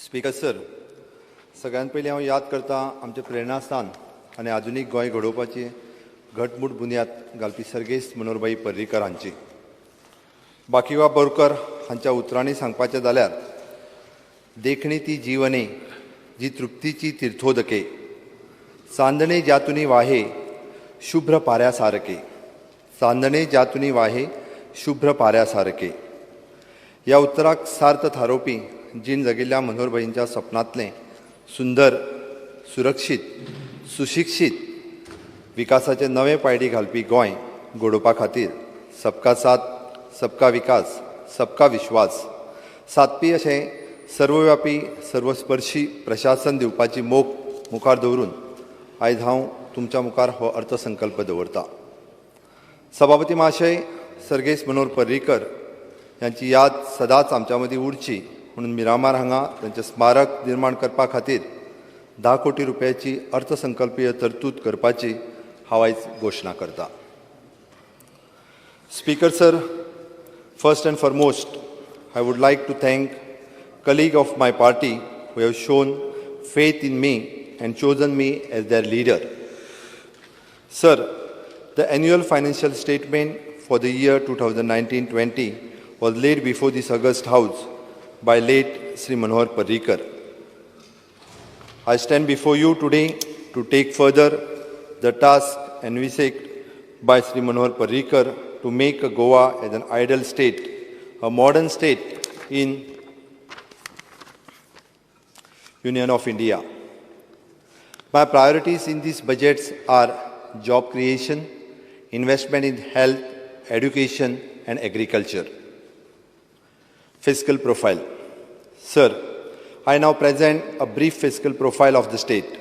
Speaker sir, सगळ्यांत पयलीं हांव याद करता आमचे प्रेरणास्थान आनी आधुनीक गोंय घडोवपाची घटमूट बुन्याद घालपी सर्गेस्त मनोहरभाई पर्रीकर हांची. बाकीवा बोरकर हांच्या उतरांनी सांगपाचें जाल्यार देखणी ती जीवने जी तृप्तीची तीर्थोदके चांदणे ज्यातुनी वाहे शुभ्र पाऱ्या सारके चांदणे ज्यातुनी वाहे शुभ्र पाऱ्या सारके. ह्या उतराक सार्थ थारोवपी जीण जगिल्ल्या मनोहरभाईंच्या सपनांतलें सुंदर, सुरक्षीत, सुशिक्षीत विकासाचे नवे पायडी घालपी गोंय घडोवपा खातीर सबका साथ, सबका विकास, सबका विश्वास साधपी अशें सर्वव्यापी, सर्वस्पर्शी प्रशासन दिवपाची मोख मुखार दवरून आयज हांव तुमच्या मुखार हो अर्थसंकल्प दवरतां. सभापती महाशय सर्गेस्त मनोहर पर्रीकर यांची याद सदांच आमच्या मदीं उरची म्हणून मिरामार हांगा तांचें स्मारक निर्माण करपा खातीर 10 कोटी रुपयाची अर्थसंकल्पीय तरतूद करपाची हांव आयज घोशणा करतां. Speaker sir, first and foremost I would like to thank colleagues of my party who have shown faith in me and chosen me as their leader. Sir, the annual financial statement for the year 2019-20 was laid before this august house by late Sri Manohar Parrikar. I stand before you today to take further the task envisaged by Sri Manohar Parrikar to make Goa as an ideal state, a modern state in Union of India. My priorities in these budgets are job creation, investment in health, education and agriculture. Fiscal profile. Sir, I now present a brief fiscal profile of the state.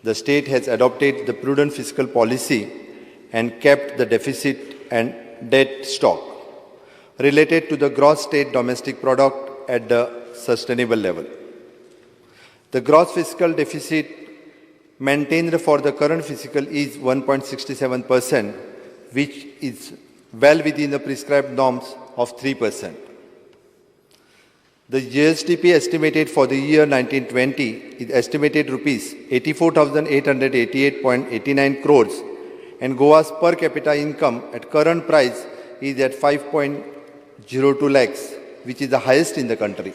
The state has adopted the prudent fiscal policy and kept the deficit and debt stock related to the gross state domestic product at the sustainable level. The gross fiscal deficit maintained for the current fiscal is 1.67%, which is well within the prescribed norms of 3%. The GSDP estimated for the year 1920 is estimated rupees 84,888.89 crores and Goa's per capita income at current price is at 5.02 lakhs, which is the highest in the country.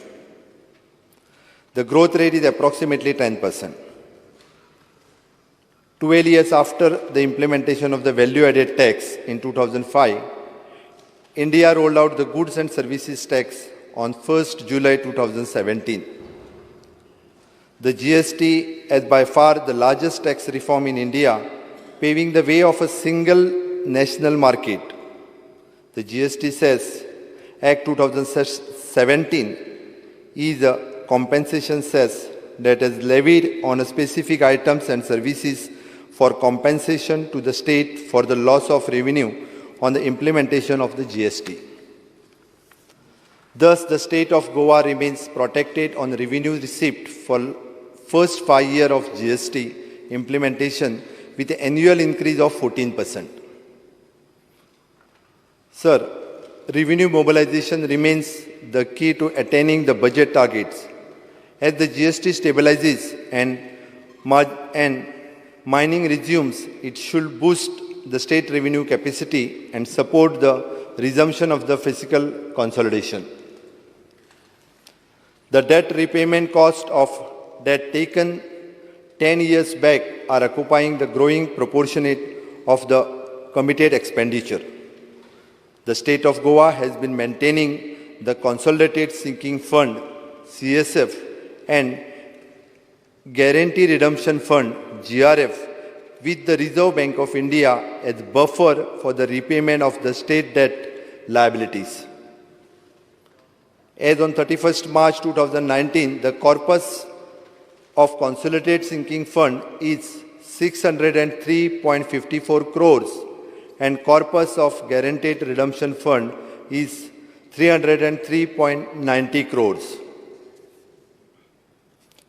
The growth rate is approximately 10%. 12 years after the implementation of the value-added tax in 2005, India rolled out the goods and services tax on 1st July 2017. The GST is by far the largest tax reform in India, paving the way of a single national market. The GST cess Act 2017 is a compensation cess that is levied on specific items and services for compensation to the state for the loss of revenue on the implementation of the GST. Thus, the state of Goa remains protected on revenue received for first 5 years of GST implementation with an annual increase of 14%. Sir, revenue mobilization remains the key to attaining the budget targets. As the GST stabilizes and mining resumes, it should boost the state revenue capacity and support the resumption of the fiscal consolidation. The debt repayment cost of debt taken 10 years back are occupying the growing proportionate of the committed expenditure. The state of Goa has been maintaining the Consolidated Sinking Fund (CSF) and Guarantee Redemption Fund (GRF) with the Reserve Bank of India as buffer for the repayment of the state debt liabilities. As on 31st March 2019, the corpus of Consolidated Sinking Fund is 603.54 crores and corpus of Guaranteed Redemption Fund is 303.90 crores.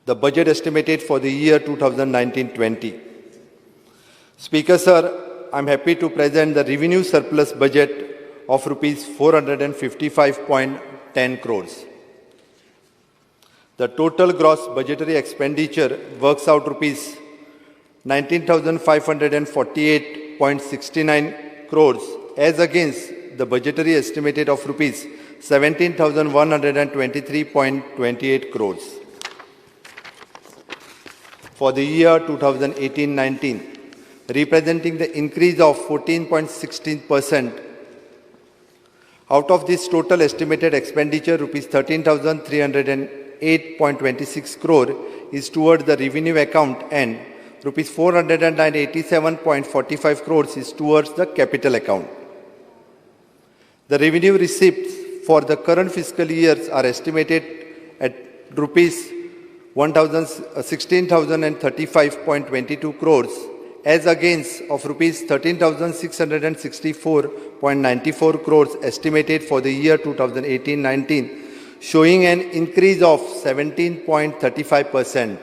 The budget estimated for the year 2019-20. Speaker Sir, I am happy to present the revenue surplus budget of rupees 455.10 crores. The total gross budgetary expenditure works out rupees 19,548.69 crores as against the budgetary estimated of rupees 17,123.28 crores. For the year 2018-19, representing the increase of 14.16%. Out of this total estimated expenditure, rupees 13,308.26 crore is towards the revenue account and rupees 487.45 crores is towards the capital account. The revenue receipts for the current fiscal years are estimated at rupees 16,035.22 crores as against of rupees 13,664.94 crores estimated for the year 2018-19, showing an increase of 17.35%.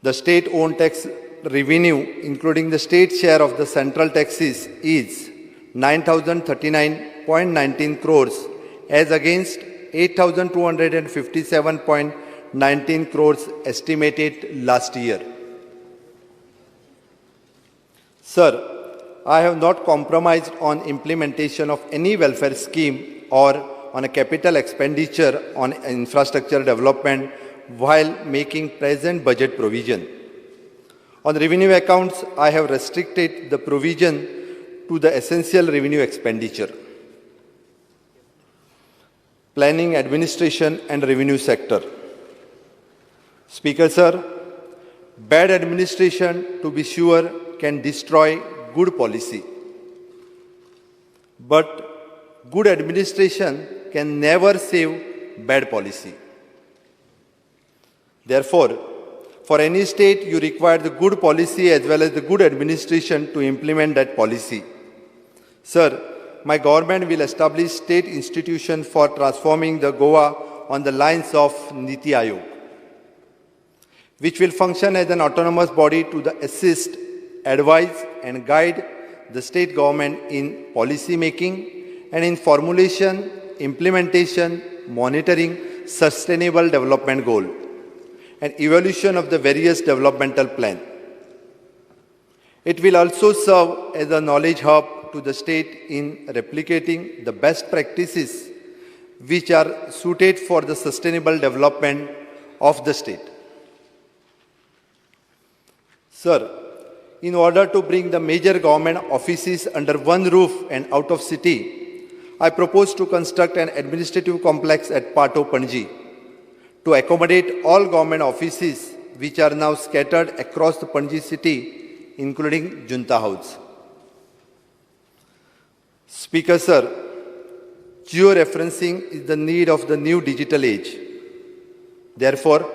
The state-owned tax revenue, including the state share of the central taxes, is 9,039.19 crores as against 8,257.19 crores estimated last year. Sir, I have not compromised on implementation of any welfare scheme or on a capital expenditure on infrastructure development while making present budget provision. On revenue accounts, I have restricted the provision to the essential revenue expenditure. Planning, administration and revenue sector. Speaker sir, bad administration, to be sure, can destroy good policy. But good administration can never save bad policy. Therefore, for any state, you require the good policy as well as the good administration to implement that policy. Sir, my government will establish state institution for transforming the Goa on the lines of Niti Aayog, which will function as an autonomous body to assist, advise and guide the state government in policy making and in formulation, implementation, monitoring, sustainable development goal and evaluation of the various developmental plans. It will also serve as a knowledge hub to the state in replicating the best practices which are suited for the sustainable development of the state. Sir, in order to bring the major government offices under one roof and out of city, I propose to construct an administrative complex at Pato, Panji to accommodate all government offices which are now scattered across the Panji city, including Junta House. Speaker sir, geo-referencing is the need of the new digital age. Therefore,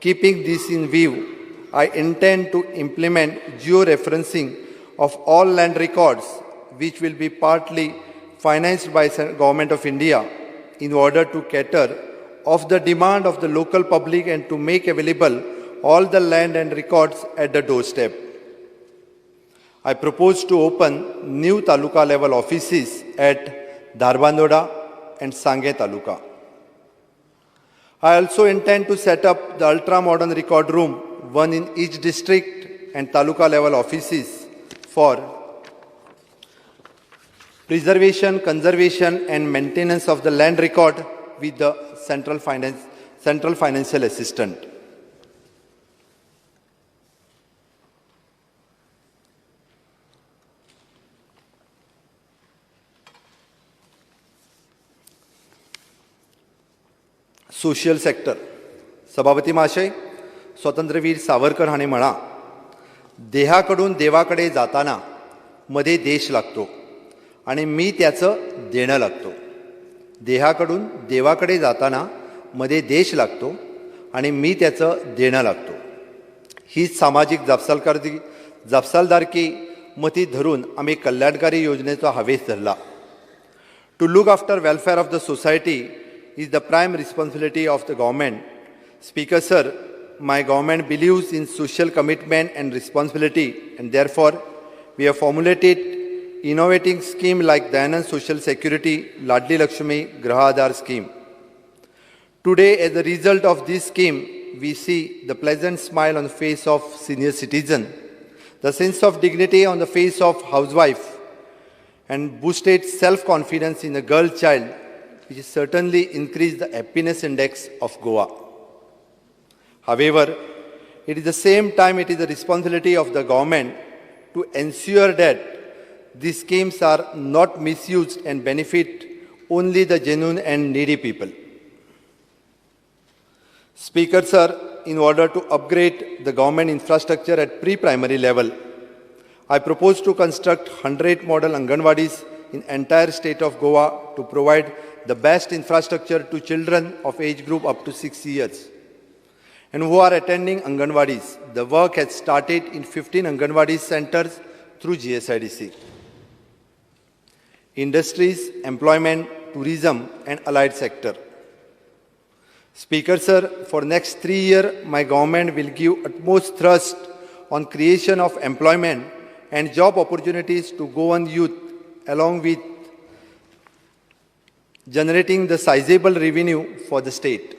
keeping this in view, I intend to implement geo-referencing of all land records which will be partly financed by the Government of India in order to cater of the demand of the local public and to make available all the land and records at the doorstep. I propose to open new taluka level offices at Dharbandoda and Sange Taluka. I also intend to set up the ultra-modern record room, one in each district and taluka level offices for preservation, conservation and maintenance of the land record with the central financial assistant. Social sector. सभापती महाशय, स्वातंत्र्यवीर सावरकर हाणे म्हणा, देहाकडून देवाकडे जाताना मध्ये देश लागतो आणि मी त्याचं देणं लागतो. देहाकडून देवाकडे जाताना मध्ये देश लागतो आणि मी त्याचं देणं लागतो. ही सामाजिक जपसालदारकी मती धरून आम्ही कल्याणकारी योजनेचा हवेस धरला. To look after welfare of the society is the prime responsibility of the government. Speaker sir, my government believes in social commitment and responsibility, and therefore we have formulated innovating scheme like Dayanand Social Security, Ladli Lakshmi, Graha Aadhar scheme. Today, as a result of this scheme, we see the pleasant smile on the face of senior citizen, the sense of dignity on the face of housewife, and boosted self-confidence in a girl child, which certainly increased the happiness index of Goa. However, it is the same time it is the responsibility of the government to ensure that these schemes are not misused and benefit only the genuine and needy people. Speaker, sir, in order to upgrade the government infrastructure at pre-primary level, I propose to construct 100 model Anganwadis in entire state of Goa to provide the best infrastructure to children of age group up to 6 years and who are attending Anganwadis. The work has started in 15 Anganwadi centers through GSIDC. Industries, employment, tourism and allied sector. Speaker, sir, for next 3 years, my government will give utmost thrust on creation of employment and job opportunities to Goan youth, along with generating the sizable revenue for the state.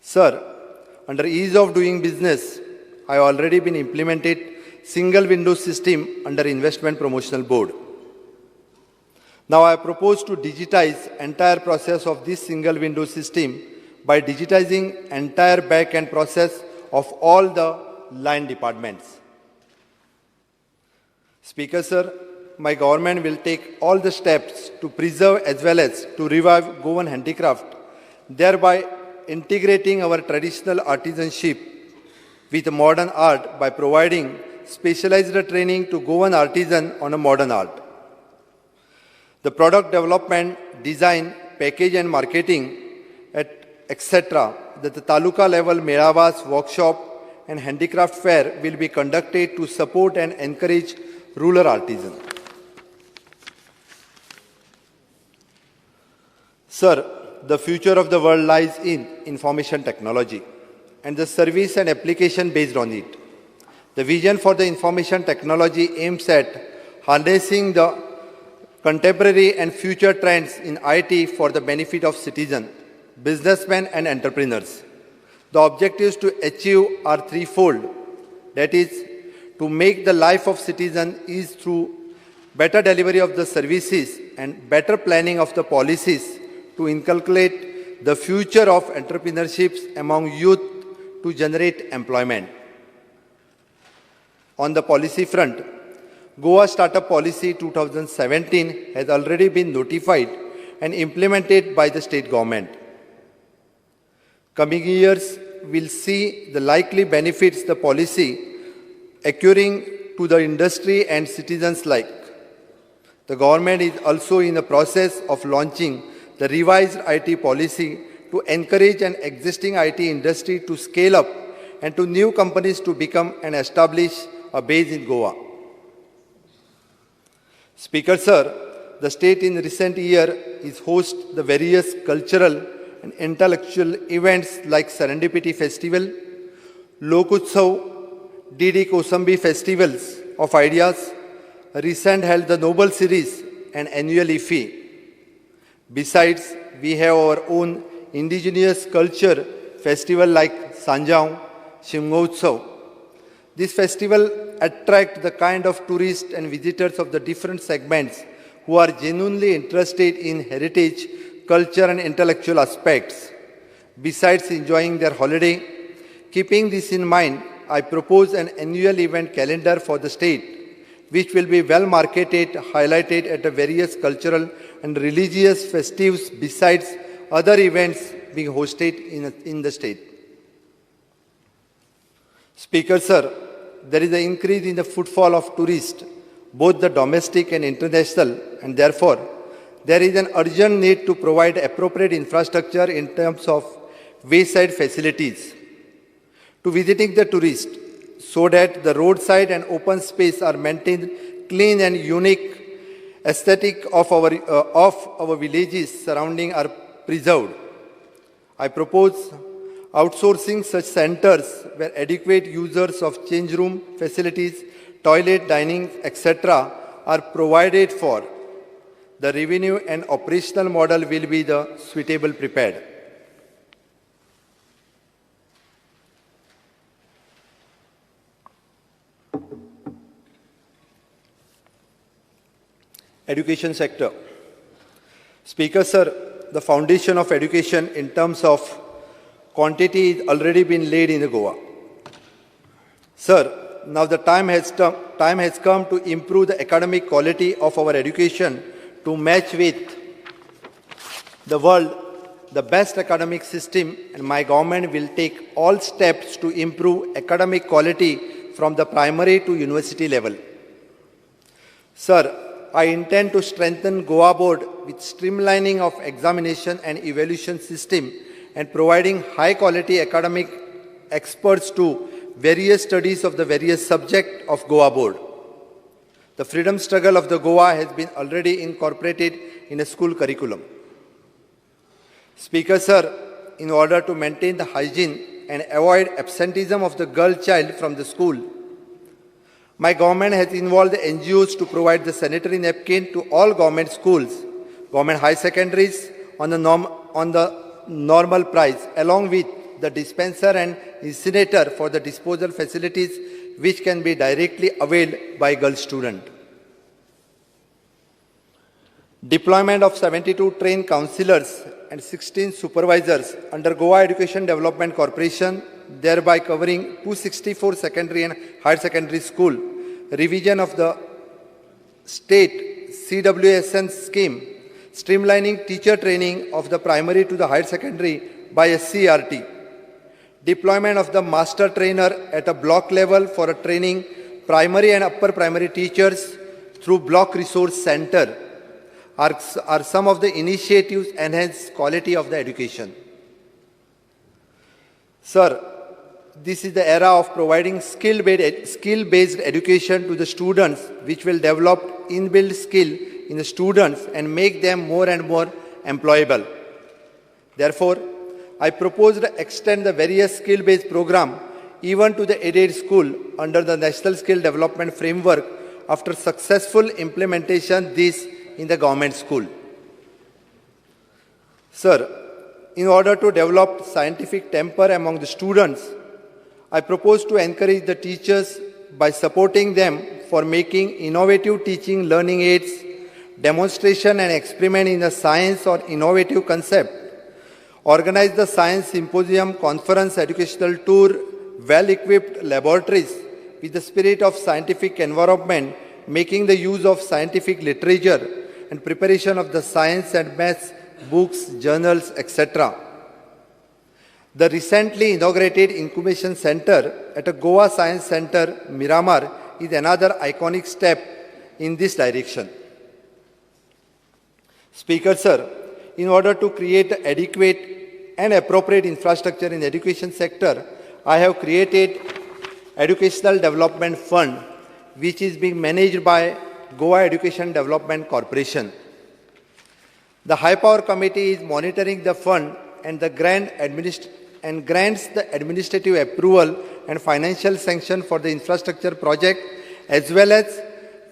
Sir, under ease of doing business, I have already been implemented single window system under Investment Promotional Board. Now I propose to digitize entire process of this single window system by digitizing entire back-end process of all the line departments. Speaker, sir, my government will take all the steps to preserve as well as to revive Goan handicraft, thereby integrating our traditional artisanship with modern art by providing specialized training to Goan artisan on a modern art. The product development, design, package and marketing, etc. The Taluka level Meravas, workshop and handicraft fair will be conducted to support and encourage rural artisans. Sir, the future of the world lies in information technology and the service and application based on it. The vision for the information technology aims at harnessing the contemporary and future trends in IT for the benefit of citizens, businessmen and entrepreneurs. The objectives to achieve are threefold. That is, to make the life of citizens ease through better delivery of the services and better planning of the policies to inculcate the future of entrepreneurships among youth to generate employment. On the policy front, Goa Startup Policy 2017 has already been notified and implemented by the state government. Coming years will see the likely benefits the policy accruing to the industry and citizens alike. The government is also in the process of launching the revised IT policy to encourage an existing IT industry to scale up and to new companies to become and establish a base in Goa. Speaker, sir, the state in recent year is host the various cultural and intellectual events like Serendipity Festival, Lokutsav, DD Kosambi Festivals of Ideas, recent held the Nobel Series and annual IFI. Besides, we have our own indigenous culture festival like Sanjaung, Shimgotsav. This festival attracts the kind of tourists and visitors of the different segments who are genuinely interested in heritage, culture and intellectual aspects. Besides enjoying their holiday, keeping this in mind, I propose an annual event calendar for the state, which will be well marketed, highlighted at the various cultural and religious festives besides other events being hosted in the state. Speaker, sir, there is an increase in the footfall of tourists, both the domestic and international, and therefore, there is an urgent need to provide appropriate infrastructure in terms of wayside facilities to visiting the tourist so that the roadside and open space are maintained clean and unique aesthetic of our villages surrounding are preserved. I propose outsourcing such centers where adequate users of change room facilities, toilet, dining, etc. are provided for. The revenue and operational model will be the suitable prepared. education sector. Speaker, sir, the foundation of education in terms of quantity is already been laid in Goa. Sir, now the time has come to improve the academic quality of our education to match with the world, the best academic system, and my government will take all steps to improve academic quality from the primary to university level. Sir, I intend to strengthen Goa board with streamlining of examination and evaluation system and providing high quality academic experts to various studies of the various subjects of Goa board. The freedom struggle of the Goa has been already incorporated in a school curriculum. Speaker, sir, in order to maintain the hygiene and avoid absenteeism of the girl child from the school, my government has involved the NGOs to provide the sanitary napkin to all government schools, government high secondaries on the normal price, along with the dispenser and incinerator for the disposal facilities which can be directly availed by girl student. Deployment of 72 trained counsellors and 16 supervisors under Goa Education Development Corporation, thereby covering 264 secondary and higher secondary school. Revision of the state CWSN scheme, streamlining teacher training of the primary to the higher secondary by a CRT. Deployment of the master trainer at a block level for a training primary and upper primary teachers through block resource center are some of the initiatives enhance quality of the education. Sir, this is the era of providing skill-based education to the students, which will develop inbuilt skill in the students and make them more and more employable. Therefore, I propose to extend the various skill-based program even to the aided school under the National Skill Development Framework after successful implementation this in the government school. Sir, in order to develop scientific temper among the students, I propose to encourage the teachers by supporting them for making innovative teaching learning aids, demonstration and experiment in the science or innovative concept, organize the science symposium, conference, educational tour, well-equipped laboratories with the spirit of scientific environment, making the use of scientific literature and preparation of the science and maths, books, journals, etc. The recently inaugurated incubation center at a Goa Science Center, Miramar, is another iconic step in this direction. Speaker, sir, in order to create adequate and appropriate infrastructure in the education sector, I have created Educational Development Fund, which is being managed by Goa Education Development Corporation. The High Power Committee is monitoring the fund and grants the administrative approval and financial sanction for the infrastructure project, as well as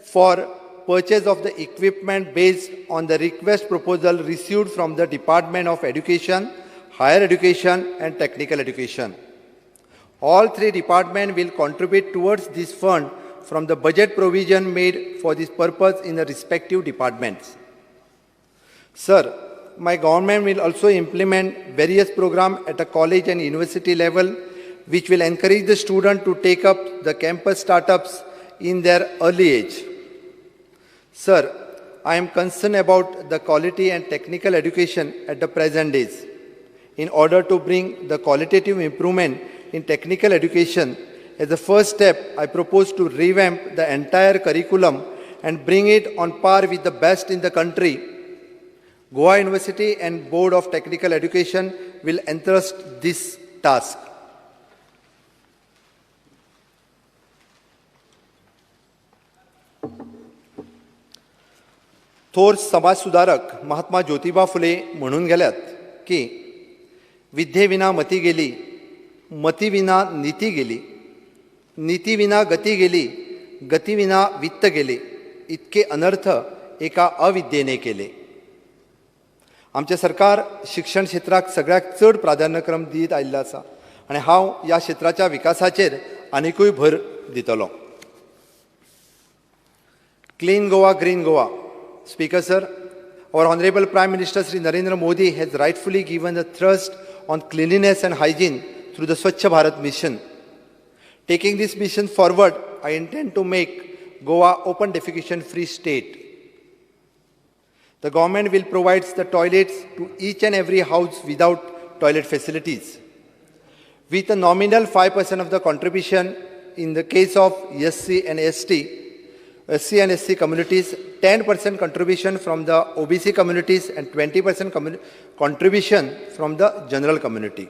for purchase of the equipment based on the request proposal received from the Department of Education, Higher Education and Technical Education. All three departments will contribute towards this fund from the budget provision made for this purpose in the respective departments. Sir, my government will also implement various programs at a college and university level which will encourage the student to take up the campus startups in their early age. Sir, I am concerned about the quality and technical education at the present days. In order to bring the qualitative improvement in technical education, as a first step, I propose to revamp the entire curriculum and bring it on par with the best in the country. Goa University and Board of Technical Education will entrust this task. थोर समाजसुधारक महात्मा ज्योतिबा फुले म्हणून गेल्यात की विद्येविना मती गेली, मतीविना नीती गेली, नीतीविना गती गेली, गतीविना वित्त गेले, इतके अनर्थ एका अविद्येने केले. आमचे सरकार शिक्षण क्षेत्राक सगळ्यात चड प्राधान्यक्रम दीत आयिल्लो आसा आनी हांव ह्या क्षेत्राच्या विकासाचेर आनिकूय भर दितलो. Clean Goa, green Goa Speaker, sir, our Honorable Prime Minister Sri Narendra Modi has rightfully given the thrust on cleanliness and hygiene through the Swachh Bharat mission. Taking this mission forward, I intend to make Goa open defecation free state. The government will provide the toilets to each and every house without toilet facilities. With a nominal 5% of the contribution in the case of SC and SC communities, 10% contribution from the OBC communities and 20% contribution from the general community.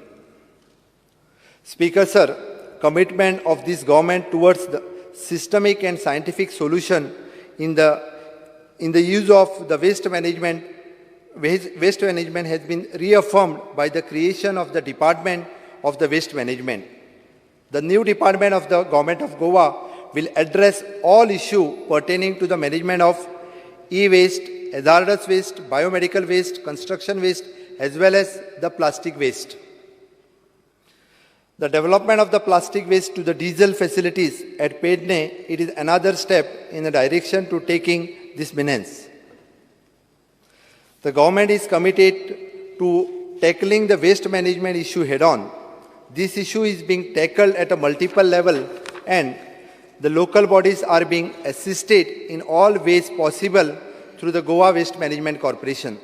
Speaker, sir, commitment of this government towards the systemic and scientific solution in the use of the waste management has been reaffirmed by the creation of the Department of the Waste Management. The new department of the Government of Goa will address all issues pertaining to the management of e-waste, hazardous waste, biomedical waste, construction waste, as well as the plastic waste. The development of the plastic waste to the diesel facilities at Pedne, it is another step in the direction to taking this menace. The government is committed to tackling the waste management issue head-on. This issue is being tackled at a multiple level, and the local bodies are being assisted in all ways possible through the Goa Waste Management Corporation.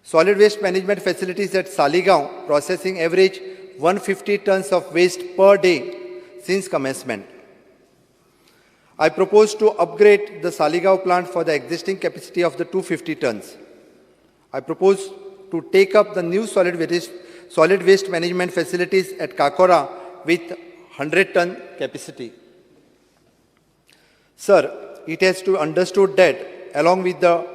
Solid waste management facilities at Saligaon processing average 150 tons of waste per day since commencement. I propose to upgrade the Saligaon plant for the existing capacity of the 250 tons. I propose to take up the new solid waste management facilities at Kakora with 100-ton capacity. Sir, it has to be understood that along with the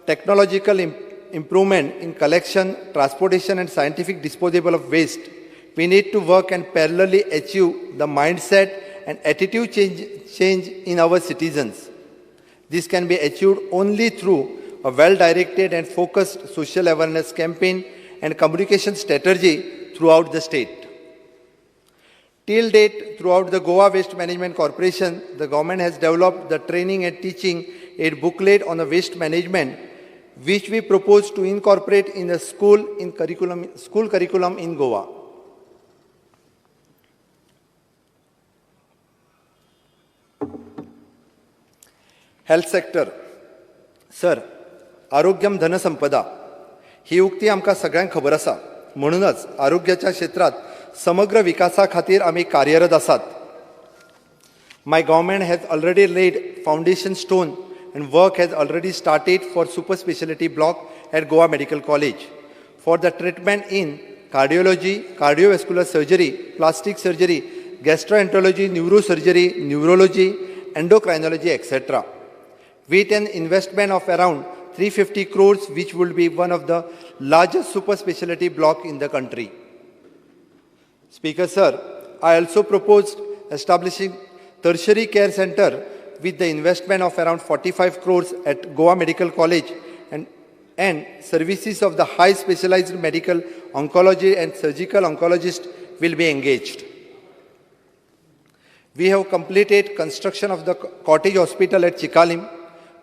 technological improvement in collection, transportation and scientific disposal of waste, we need to work and parallelly achieve the mindset and attitude change in our citizens. This can be achieved only through a well-directed and focused social awareness campaign and communication strategy throughout the state. Till date, throughout the Goa Waste Management Corporation, the government has developed the training and teaching aid booklet on the waste management, which we propose to incorporate in the school curriculum in Goa. Health sector. Sir, आरोग्यम धनसंपदा ही उक्ती आमकां सगळ्यांक खबर आसा. म्हणूनच आरोग्याच्या क्षेत्रात समग्र विकासा खातीर आमी कार्यरत आसात. My government has already laid foundation stone and work has already started for super specialty block at Goa Medical College for the treatment in cardiology, cardiovascular surgery, plastic surgery, gastroenterology, neurosurgery, neurology, endocrinology, etc. with an investment of around 350 crores, which will be one of the largest super specialty block in the country. Speaker, sir, I also proposed establishing tertiary care center with the investment of around 45 crores at Goa Medical College and services of the high specialized medical oncology and surgical oncologist will be engaged. We have completed construction of the cottage hospital at Chikalim,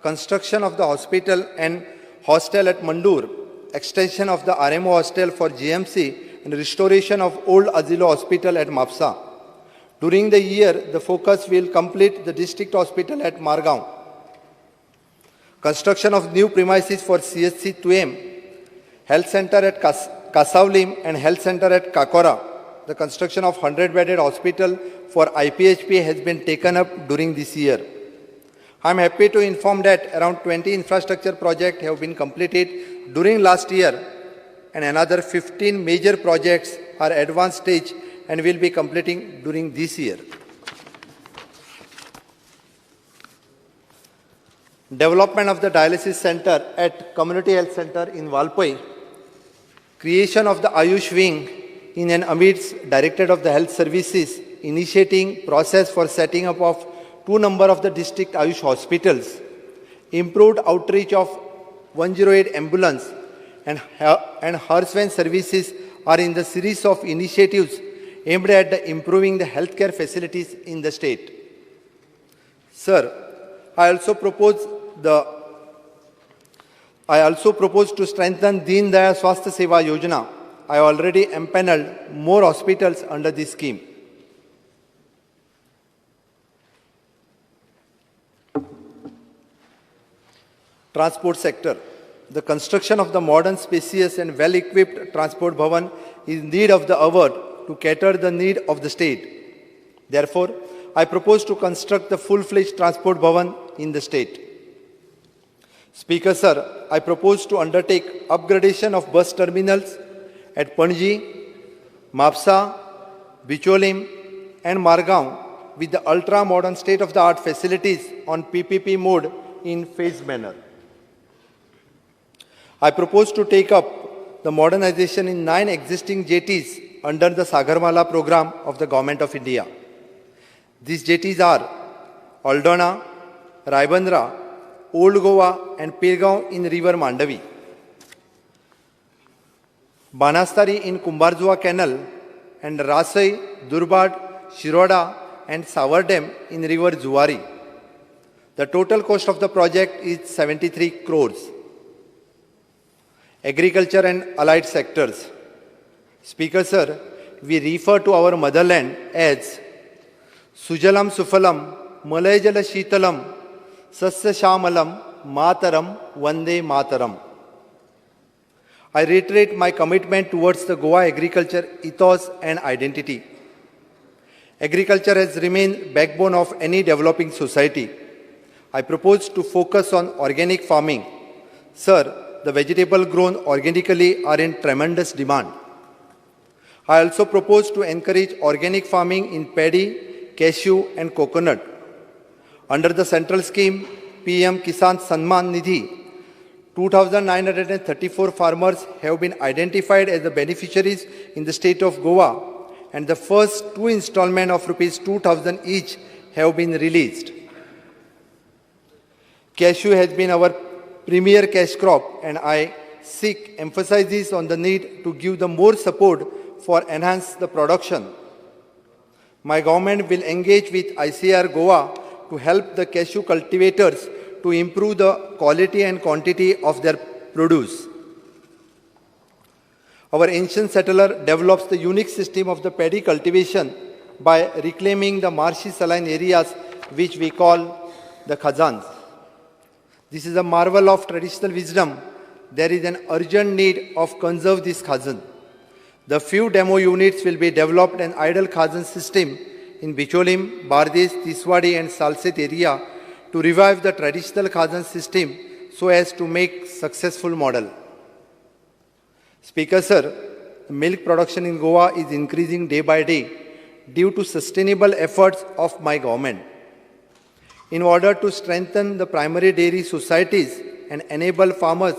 construction of the hospital and hostel at Mandur, extension of the RMO hostel for GMC and restoration of old Azilo hospital at Mapsa. During the year, the focus will complete the district hospital at Margaon. Construction of new premises for CSC 2M, health center at Kasaulim and health center at Kakora. The construction of 100-bedded hospital for IPHP has been taken up during this year. I am happy to inform that around 20 infrastructure projects have been completed during last year and another 15 major projects are advanced stage and will be completing during this year. Development of the dialysis center at Community Health Center in Valpai, creation of the Ayush wing in an amidst Directorate of the Health Services, initiating process for setting up of 2 number of the district Ayush hospitals, improved outreach of 108 ambulance and Harsvan services are in the series of initiatives aimed at improving the healthcare facilities in the state. Sir, I also propose the I also propose to strengthen Deen Dayal Swasthya Seva Yojana. I already empaneled more hospitals under this scheme. Transport sector. The construction of the modern, spacious and well-equipped transport bhavan is in need of the hour to cater the need of the state. Therefore, I propose to construct the full-fledged transport bhavan in the state. Speaker Sir, I propose to undertake upgradation of bus terminals at Panji, Mapsa, Bicholim and Margaon with the ultra-modern state-of-the-art facilities on PPP mode in phased manner. I propose to take up the modernization in 9 existing jetties under the Sagarmala program of the Government of India. These jetties are Aldona, Raibandra, Old Goa and Pirgaon in river Mandavi, Banastari in Kumbarjua Canal and Rasai, Durbad, Shiroda and Savardem in river Zuari. The total cost of the project is 73 crores. Agriculture and allied sectors. Speaker Sir, we refer to our motherland as Sujalam Sufalam, Malayjala Shitalam, Sasya Shamalam, Mataram, Vande Mataram. I reiterate my commitment towards the Goa agriculture ethos and identity. Agriculture has remained backbone of any developing society. I propose to focus on organic farming. Sir, the vegetables grown organically are in tremendous demand. I also propose to encourage organic farming in paddy, cashew and coconut. Under the central scheme, PM Kisan Samman Nidhi, 2,934 farmers have been identified as the beneficiaries in the state of Goa, and the first 2 installments of rupees 2,000 each have been released. Cashew has been our premier cash crop, and I seek emphasis on the need to give the more support for enhance the production. My government will engage with ICAR Goa to help the cashew cultivators to improve the quality and quantity of their produce. Our ancient settler develops the unique system of the paddy cultivation by reclaiming the marshy saline areas which we call the khazans. This is a marvel of traditional wisdom. There is an urgent need of conserve this khazan. The few demo units will be developed an idle khazan system in Bicholim, Bardesh, Tiswadi and Salset area to revive the traditional khazan system so as to make successful model. Speaker Sir, the milk production in Goa is increasing day by day due to sustainable efforts of my government. In order to strengthen the primary dairy societies and enable farmers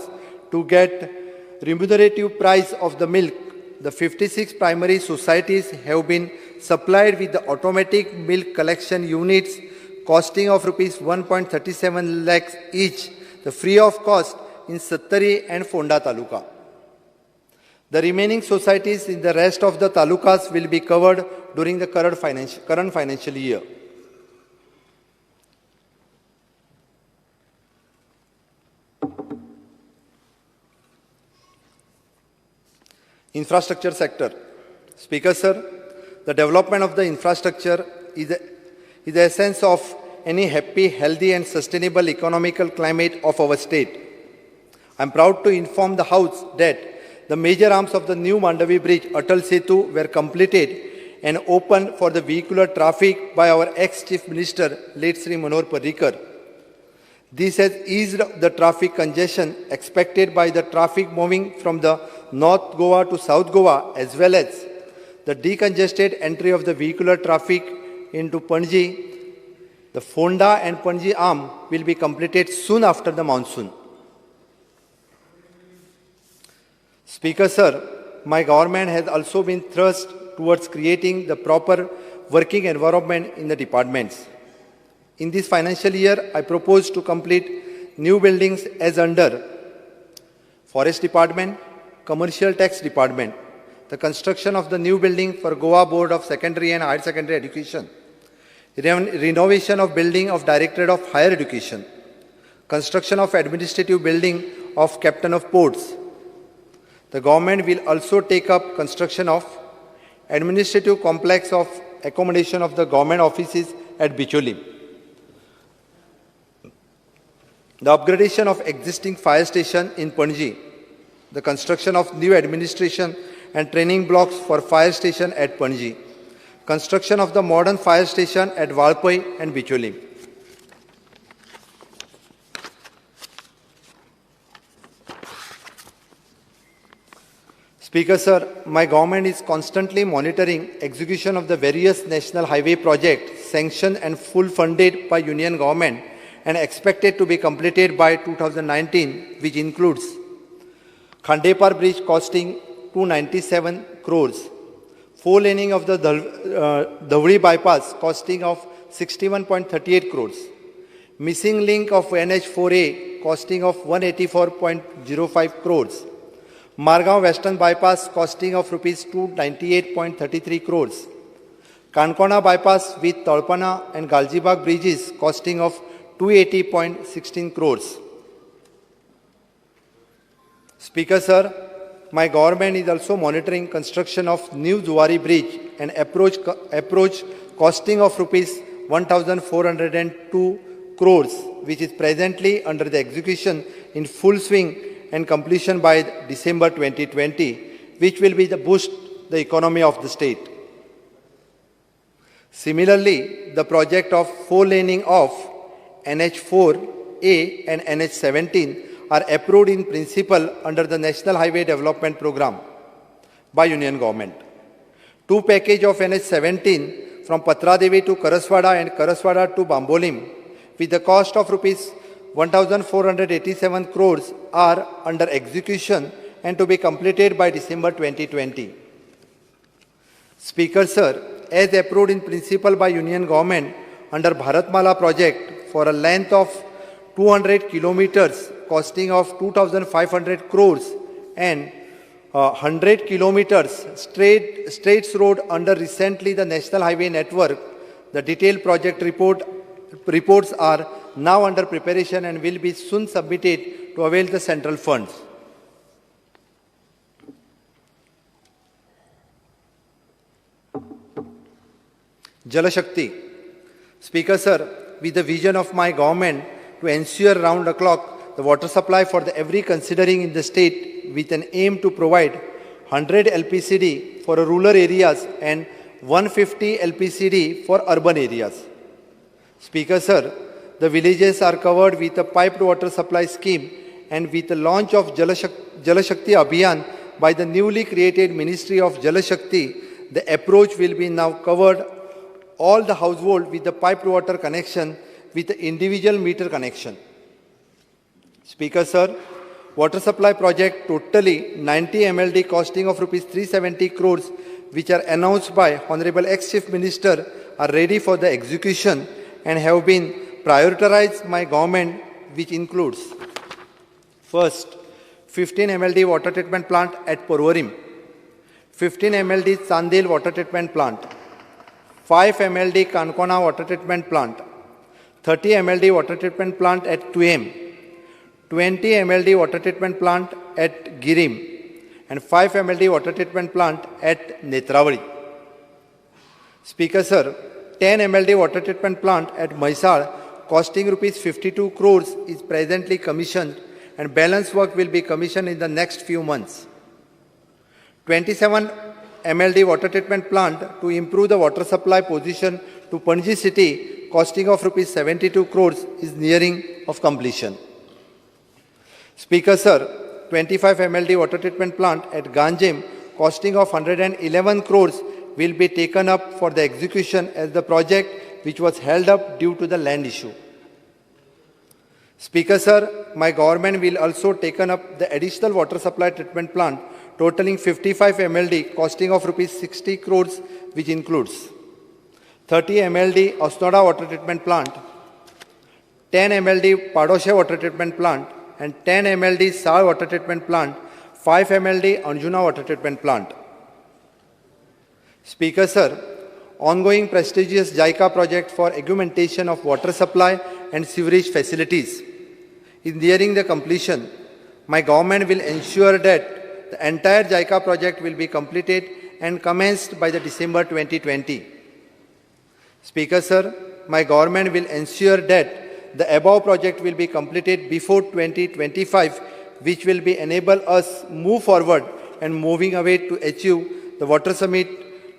to get remunerative price of the milk, the 56 primary societies have been supplied with the automatic milk collection units costing of rupees 1.37 lakhs each, the free of cost in Sattari and Fonda Taluka. The remaining societies in the rest of the talukas will be covered during the current financial year. Infrastructure sector. Speaker Sir, the development of the infrastructure is the essence of any happy, healthy and sustainable economical climate of our state. I am proud to inform the House that the major arms of the new Mandavi Bridge, Atal Setu, were completed and opened for the vehicular traffic by our ex-Chief Minister, late Sri Manohar Parrikar. This has eased the traffic congestion expected by the traffic moving from the North Goa to South Goa, as well as the decongested entry of the vehicular traffic into Panji. The Fonda and Panji arm will be completed soon after the monsoon. Speaker Sir, my government has also been thrust towards creating the proper working environment in the departments. In this financial year, I propose to complete new buildings as under Forest Department, Commercial Tax Department, the construction of the new building for Goa Board of Secondary and Higher Secondary Education, renovation of building of Directorate of Higher Education, construction of administrative building of Captain of Ports. The government will also take up construction of administrative complex of accommodation of the government offices at Bicholi. The upgradation of existing fire station in Panji, the construction of new administration and training blocks for fire station at Panji, construction of the modern fire station at Valpai and Bicholi. Speaker, sir, my government is constantly monitoring execution of the various national highway projects sanctioned and full funded by Union government and expected to be completed by 2019, which includes Khandepar Bridge costing 297 crores, 4-laning of the Dhavri bypass costing of 61.38 crores, missing link of NH4A costing of 184.05 crores, Margao Western bypass costing of rupees 298.33 crores, Kankona bypass with Talpana and Galjibag bridges costing of 280.16 crores. Speaker, sir, my government is also monitoring construction of new Zuari bridge and approach costing of rupees 1,402 crores, which is presently under the execution in full swing and completion by December 2020, which will be the boost the economy of the state. Similarly, the project of 4-laning of NH4A and NH17 are approved in principle under the National Highway Development Program by Union Government. 2 packages of NH17 from Patradevi to Karaswada and Karaswada to Bambolim with the cost of rupees 1,487 crores are under execution and to be completed by December 2020. Speaker, sir, as approved in principle by Union Government under Bharatmala project for a length of 200 kilometers costing of 2,500 crores and 100 kilometers straight road under recently the National Highway Network, the detailed project reports are now under preparation and will be soon submitted to avail the central funds. Jal Shakti. Speaker, sir, with the vision of my government to ensure round the clock the water supply for every considering in the state with an aim to provide 100 LPCD for rural areas and 150 LPCD for urban areas. Speaker, sir, the villages are covered with a piped water supply scheme, and with the launch of Jal Shakti Abhiyan by the newly created Ministry of Jal Shakti, the approach will be now covered all the household with the piped water connection with the individual meter connection. Speaker, sir, water supply project totally 90 MLD costing of rupees 370 crores, which are announced by Honorable ex-Chief Minister, are ready for the execution and have been prioritized by government, which includes first, 15 MLD water treatment plant at Porvorim, 15 MLD Chandel water treatment plant, 5 MLD Kankona water treatment plant, 30 MLD water treatment plant at Tuem, 20 MLD water treatment plant at Girim, and 5 MLD water treatment plant at Netravali. Speaker, sir, 10 MLD water treatment plant at Mysar costing rupees 52 crores is presently commissioned, and balance work will be commissioned in the next few months. 27 MLD water treatment plant to improve the water supply position to Panji city costing of rupees 72 crores is nearing of completion. Speaker, sir, 25 MLD water treatment plant at Ganjem costing of 111 crores will be taken up for the execution as the project which was held up due to the land issue. Speaker, sir, my government will also taken up the additional water supply treatment plant totaling 55 MLD costing of rupees 60 crores, which includes 30 MLD Osnoda water treatment plant, 10 MLD Padoshe water treatment plant, and 10 MLD Sal water treatment plant, 5 MLD Anjuna water treatment plant. Speaker, sir, ongoing prestigious JICA project for augmentation of water supply and sewerage facilities is nearing the completion. my government will ensure that the entire JICA project will be completed and commenced by the December 2020. Speaker Sir, my government will ensure that the above project will be completed before 2025, which will be enable us move forward and moving away to achieve the Water Summit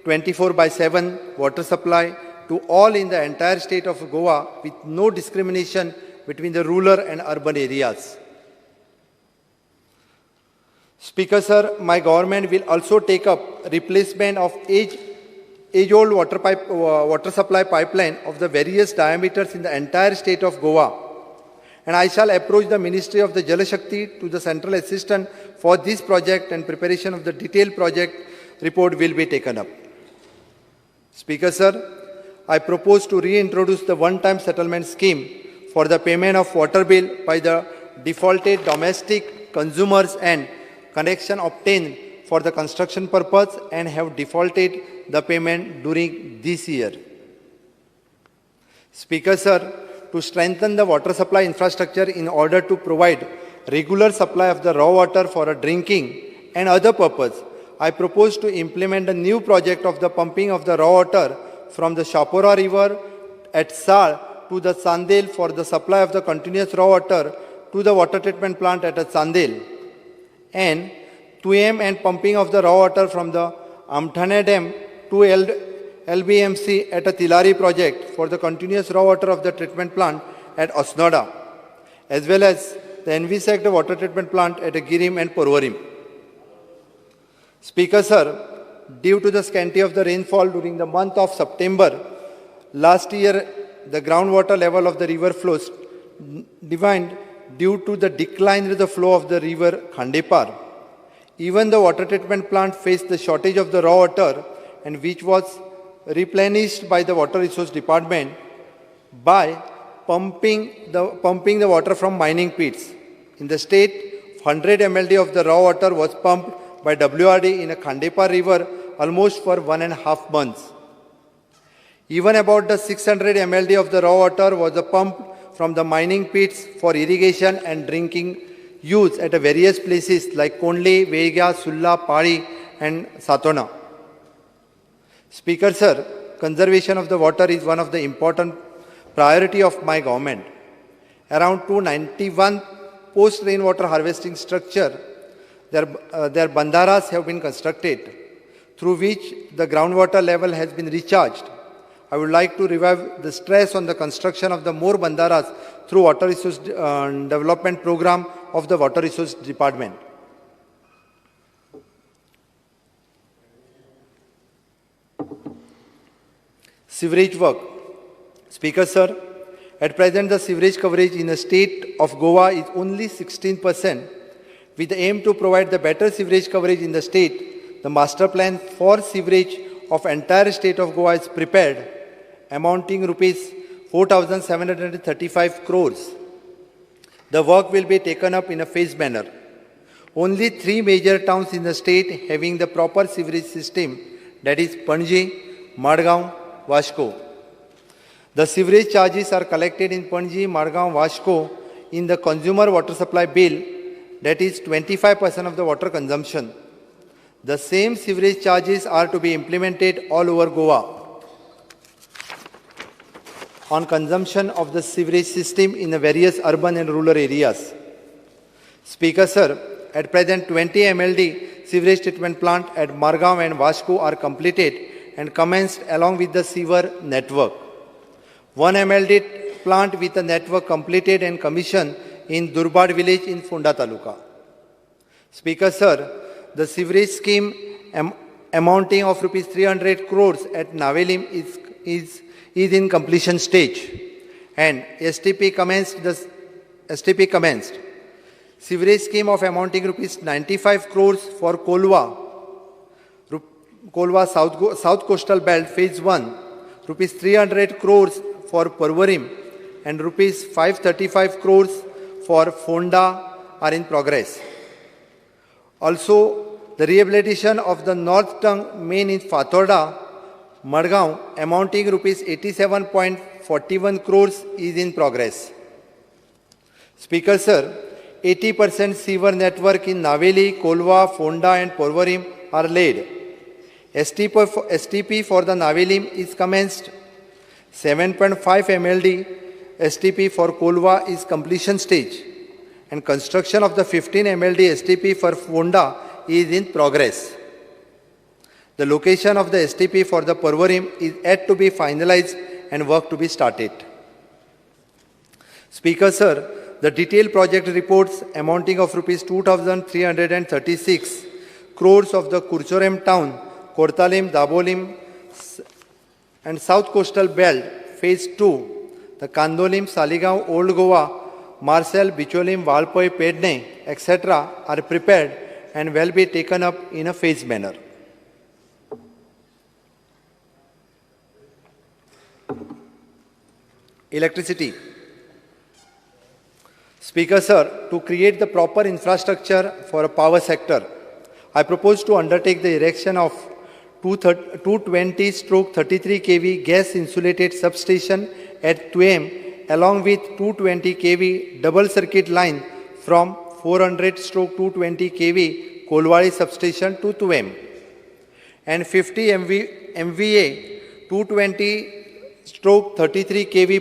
24/7 water supply to all in the entire state of Goa with no discrimination between the rural and urban areas. Speaker Sir, my government will also take up replacement of age-old water supply pipeline of the various diameters in the entire state of Goa. And I shall approach the Ministry of the Jal Shakti to the central assistant for this project, and preparation of the detailed project report will be taken up. Speaker Sir, I propose to reintroduce the one-time settlement scheme for the payment of water bill by the defaulted domestic consumers and connection obtained for the construction purpose and have defaulted the payment during this year. Speaker Sir, to strengthen the water supply infrastructure in order to provide regular supply of the raw water for a drinking and other purpose, I propose to implement a new project of the pumping of the raw water from the Shapora River at Sal to the Sandel for the supply of the continuous raw water to the water treatment plant at Sandel, and 2M and pumping of the raw water from the Amthane Dam to LBMC at a Tilari project for the continuous raw water of the treatment plant at Osnoda, as well as the NVSEC water treatment plant at Girim and Porvorim. Speaker Sir, due to the scanty of the rainfall during the month of September, last year the groundwater level of the river flows declined due to the decline in the flow of the river Khandepar. Even the water treatment plant faced the shortage of the raw water, and which was replenished by the Water Resource Department by pumping the water from mining pits. In the state, 100 mld of the raw water was pumped by WRD in a Khandepar river almost for 1.5 months. Even about the 600 mld of the raw water was pumped from the mining pits for irrigation and drinking use at various places like Kondle, Vega, Sulla, Padi and Satona. Speaker Sir, conservation of the water is one of the important priority of my government. Around 291 post-rainwater harvesting structure, their bandharas have been constructed, through which the groundwater level has been recharged. I would like to revive the stress on the construction of the more bandharas through Water Resource Development Program of the Water Resource Department. Sewerage work. Speaker Sir, at present the sewerage coverage in the state of Goa is only 16%. With the aim to provide the better sewerage coverage in the state, the master plan for sewerage of entire state of Goa is prepared, amounting rupees 4,735 crores. The work will be taken up in a phased manner. Only 3 major towns in the state having the proper sewerage system, that is Panji, Madgaon, Vashko. The sewerage charges are collected in Panji, Madgaon, Vashko in the consumer water supply bill, that is 25% of the water consumption. The same sewerage charges are to be implemented all over Goa on consumption of the sewerage system in the various urban and rural areas. Speaker Sir, at present 20 MLD sewerage treatment plant at Margaon and Vashko are completed and commenced along with the sewer network. 1 MLD plant with a network completed and commissioned in Durbad village in Funda Taluka. Speaker Sir, the sewerage scheme amounting of rupees 300 crores at Navelim is in completion stage, and STP commenced. Sewerage scheme of amounting rupees 95 crores for Kolwa South Coastal Belt Phase 1, rupees 300 crores for Porvorim, and rupees 535 crores for Fonda are in progress. Also, the rehabilitation of the North Tongue main in Fatorda, Madgaon, amounting rupees 87.41 crores is in progress. Speaker Sir, 80% sewer network in Naveli, Kolva, Fonda and Porvorim are laid. STP for the Naveli is commenced. 7.5 MLD STP for Kolva is completion stage. And construction of the 15 MLD STP for Fonda is in progress. The location of the STP for the Porvorim is yet to be finalized and work to be started. Speaker Sir, the detailed project reports amounting of rupees 2,336 crores of the Kurchorem town, Kortalim, Dabolim and South Coastal Belt, Phase 2, the Kandolim, Saligaon, Old Goa, Marcel, Bicholim, Valpoi, Pedne, etc. are prepared and will be taken up in a phased manner. Electricity. Speaker Sir, to create the proper infrastructure for a power sector, I propose to undertake the erection of 220/33 kV gas insulated substation at Tuem along with 220 kV double circuit line from 400/220 kV Kolwadi substation to Tuem and 50 MVA 220/33 kV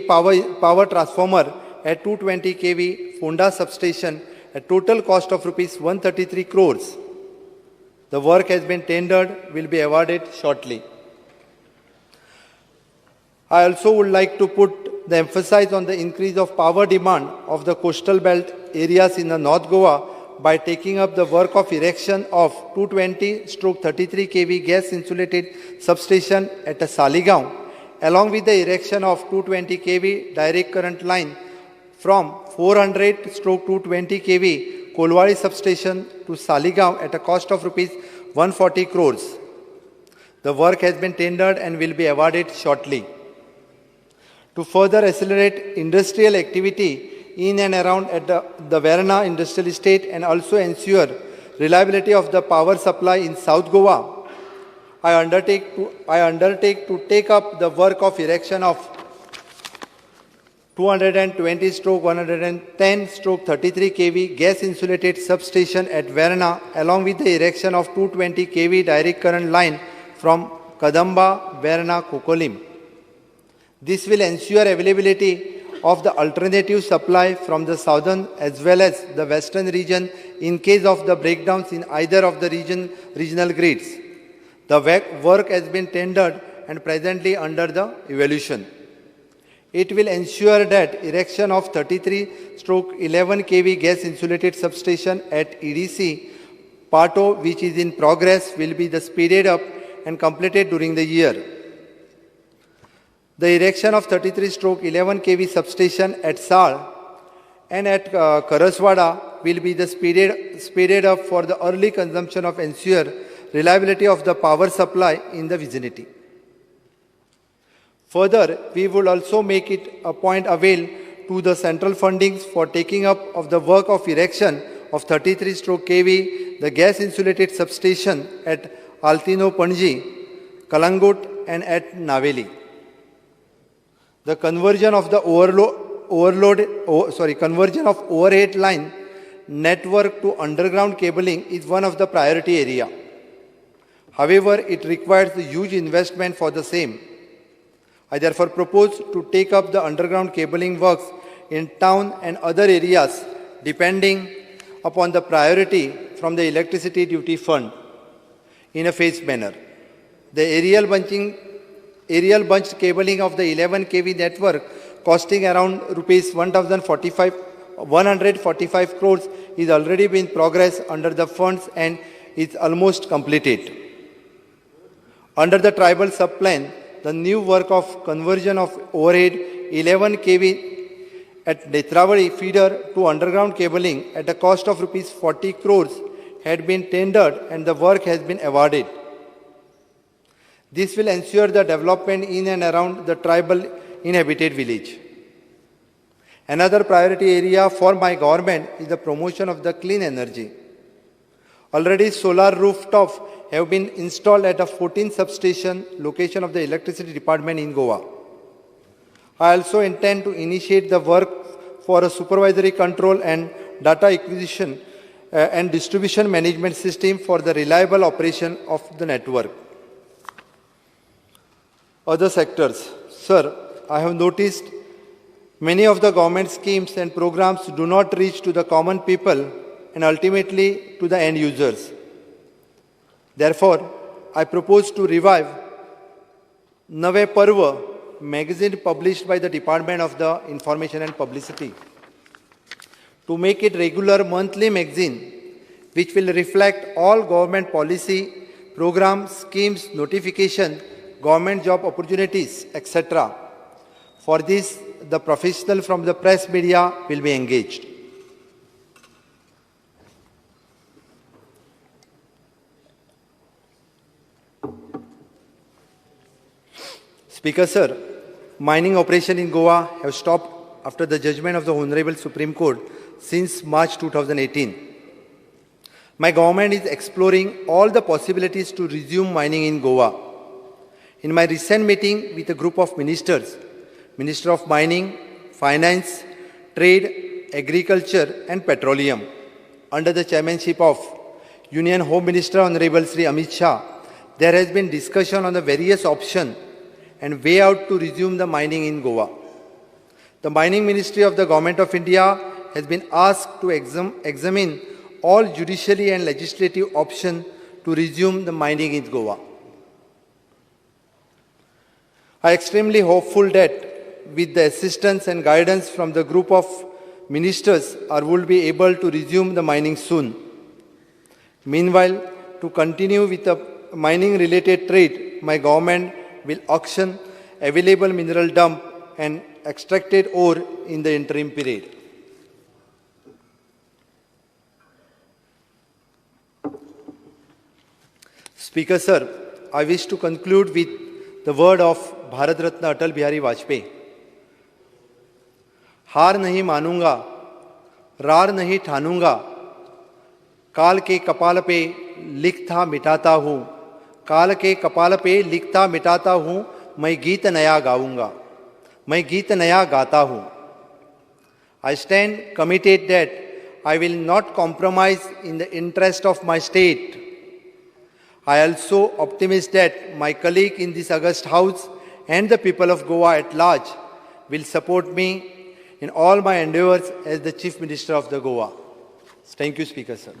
power transformer at 220 kV Fonda substation at total cost of rupees 133 crores. The work has been tendered, will be awarded shortly. I also would like to put the emphasis on the increase of power demand of the coastal belt areas in the North Goa by taking up the work of erection of 220/33 kV gas insulated substation at Saligaon, along with the erection of 220 kV direct current line from 400/220 kV Kolwadi substation to Saligaon at a cost of rupees 140 crores. The work has been tendered and will be awarded shortly. To further accelerate industrial activity in and around at the Verna industrial estate and also ensure reliability of the power supply in South Goa, I undertake to take up the work of erection of 220/110/33 kV gas insulated substation at Verna along with the erection of 220 kV direct current line from Kadamba, Verna, Kokolim. This will ensure availability of the alternative supply from the southern as well as the western region in case of the breakdowns in either of the regional grids. The work has been tendered and presently under the evaluation. It will ensure that erection of 33/11 kV gas insulated substation at EDC, Pato, which is in progress, will be speeded up and completed during the year. The erection of 33/11 kV substation at Sal and at Karaswada will be speeded up for the early consumption of ensure reliability of the power supply in the vicinity. Further, we will also make it a point avail to the central fundings for taking up of the work of erection of 33/kV, the gas insulated substation at Altino Panji, Kalangut and at Naveli. The conversion of the conversion of overhead line network to underground cabling is one of the priority area. However, it requires a huge investment for the same. I therefore propose to take up the underground cabling works in town and other areas depending upon the priority from the electricity duty fund in a phased manner. The aerial bunched cabling of the 11 kV network costing around rupees 145 crores is already in progress under the funds and is almost completed. Under the tribal subplan, the new work of conversion of overhead 11 kV at Netravadi feeder to underground cabling at a cost of rupees 40 crores had been tendered and the work has been awarded. This will ensure the development in and around the tribal inhabited village. Another priority area for my government is the promotion of the clean energy. Already solar rooftops have been installed at a 14 substation location of the electricity department in Goa. I also intend to initiate the work for a supervisory control and data acquisition and distribution management system for the reliable operation of the network. Other sectors. Sir, I have noticed many of the government schemes and programs do not reach to the common people and ultimately to the end users. Therefore, I propose to revive NoVapor magazine published by the Department of the Information and Publicity, to make it regular monthly magazine which will reflect all government policy, programs, schemes, notification, government job opportunities, etc. For this, the professional from the press media will be engaged. Speaker, sir, mining operation in Goa have stopped after the judgment of the Honorable Supreme Court since March 2018. My government is exploring all the possibilities to resume mining in Goa. In my recent meeting with a group of ministers, Minister of Mining, Finance, Trade, Agriculture and Petroleum, under the chairmanship of Union Home Minister Honorable Sri Amit Shah, there has been discussion on the various options and way out to resume the mining in Goa. The Mining Ministry of the Government of India has been asked to examine all judiciary and legislative options to resume the mining in Goa. I am extremely hopeful that with the assistance and guidance from the group of ministers, I will be able to resume the mining soon. Meanwhile, to continue with the mining-related trade, my government will auction available mineral dump and extracted ore in the interim period. Speaker, sir, I wish to conclude with the word of Bharat Ratna Atal Bihari Vajpayee. हार नहीं मानूंगा, रार नहीं ठानूंगा, काल के कपाल पे लिखता मिटाता हूँ, काल के कपाल पे लिखता मिटाता हूँ, मैं गीत नया गाऊंगा, मैं गीत नया गाता हूँ. I stand committed that I will not compromise in the interest of my state. I also optimist that my colleague in this august house and the people of Goa at large will support me in all my endeavors as the Chief Minister of the Goa. Thank you, Speaker, sir.